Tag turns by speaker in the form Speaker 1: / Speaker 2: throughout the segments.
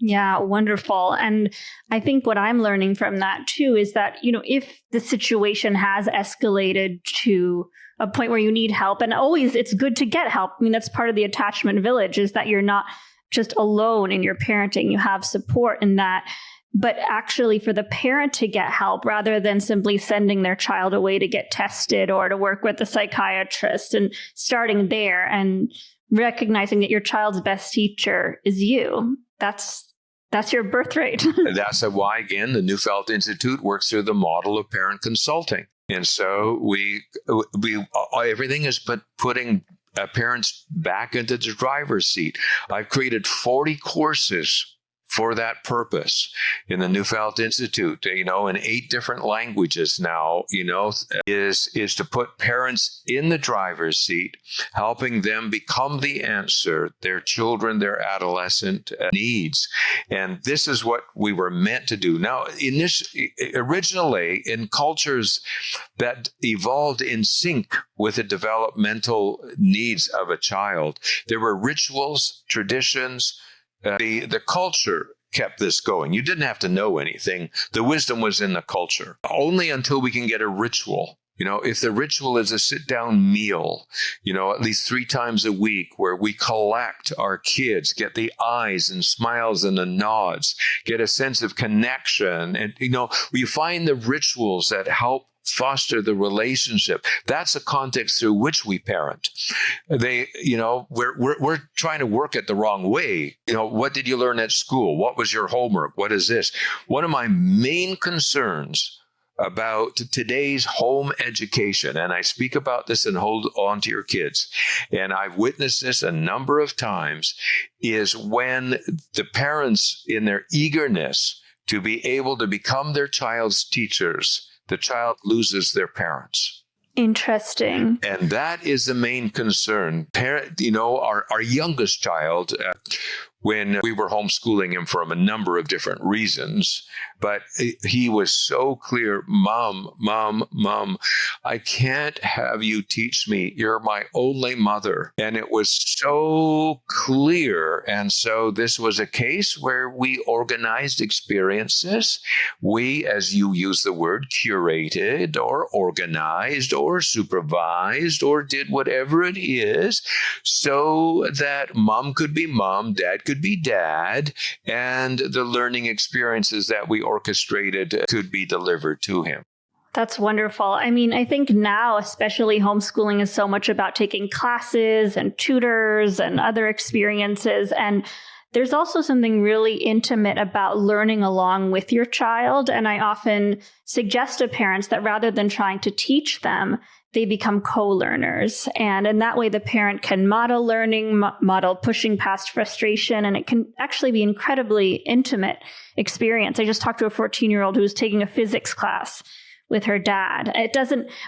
Speaker 1: Yeah, wonderful. And I think what I'm learning from that too is that, if the situation has escalated to a point where you need help, and always it's good to get help. I mean, that's part of the attachment village, is that you're not just alone in your parenting. You have support in that. But actually for the parent to get help rather than simply sending their child away to get tested or to work with a psychiatrist, and starting there and recognizing that your child's best teacher is you. That's your birthright.
Speaker 2: That's why, again, the Neufeld Institute works through the model of parent consulting. And so we everything is putting parents back into the driver's seat. I've created 40 courses for that purpose in the Neufeld Institute, in 8 different languages now, is to put parents in the driver's seat, helping them become the answer their children, their adolescent needs. And this is what we were meant to do. Now, originally in cultures that evolved in sync with the developmental needs of a child, there were rituals, traditions. The culture kept this going. You didn't have to know anything. The wisdom was in the culture. Only until we can get a ritual. If the ritual is a sit-down meal, at least 3 times a week, where we collect our kids, get the eyes and smiles and the nods, get a sense of connection. And, we find the rituals that help foster the relationship. That's the context through which we parent. We're trying to work it the wrong way. What did you learn at school? What was your homework? What is this? One of my main concerns about today's home education, and I speak about this in Hold On to Your Kids, and I've witnessed this a number of times, is when the parents, in their eagerness to be able to become their child's teachers, the child loses their parents.
Speaker 1: Interesting.
Speaker 2: And that is the main concern. Our youngest child, when we were homeschooling him for a number of different reasons, but he was so clear, Mom, I can't have you teach me. You're my only mother. And it was so clear. And so this was a case where we organized experiences. We, as you use the word, curated or organized or supervised or did whatever it is so that mom could be mom, dad could be dad, and the learning experiences that we orchestrated could be delivered to him.
Speaker 1: That's wonderful. I mean, I think now, especially homeschooling is so much about taking classes and tutors and other experiences. And there's also something really intimate about learning along with your child. And I often suggest to parents that rather than trying to teach them, they become co-learners. And in that way, the parent can model learning, model pushing past frustration, and it can actually be incredibly intimate experience. I just talked to a 14-year-old who was taking a physics class with her dad.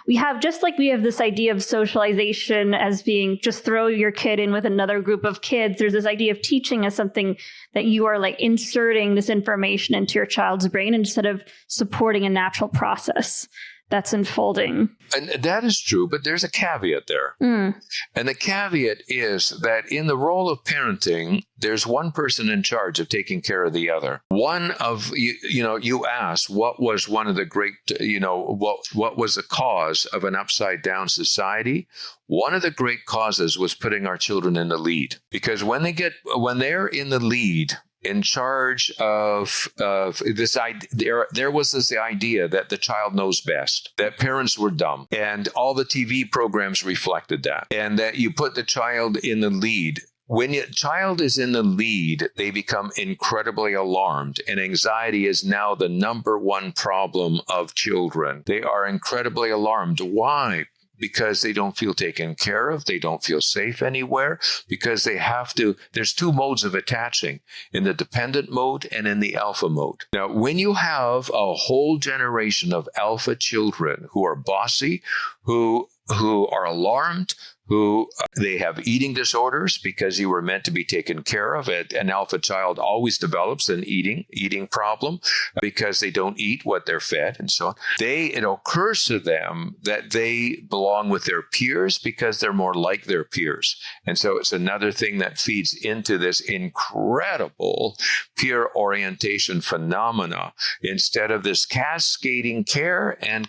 Speaker 1: We have this idea of socialization as being just throw your kid in with another group of kids. There's this idea of teaching as something that you are like inserting this information into your child's brain instead of supporting a natural process that's unfolding.
Speaker 2: And that is true, but there's a caveat there. And the caveat is that in the role of parenting, there's one person in charge of taking care of the other. You asked, what was one of the great, what was the cause of an upside down society? One of the great causes was putting our children in the lead. Because when they're in the lead, in charge of this idea, there was this idea that the child knows best, that parents were dumb, and all the TV programs reflected that, and that you put the child in the lead. When your child is in the lead, they become incredibly alarmed, and anxiety is now the number one problem of children. They are incredibly alarmed. Why? Because they don't feel taken care of, they don't feel safe anywhere, because there's 2 modes of attaching, in the dependent mode and in the alpha mode. Now, when you have a whole generation of alpha children who are bossy, who are alarmed, who they have eating disorders because you were meant to be taken care of. An alpha child always develops an eating problem because they don't eat what they're fed and so on. It occurs to them that they belong with their peers because they're more like their peers. And so it's another thing that feeds into this incredible peer orientation phenomena instead of this cascading care and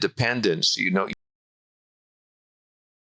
Speaker 2: dependence.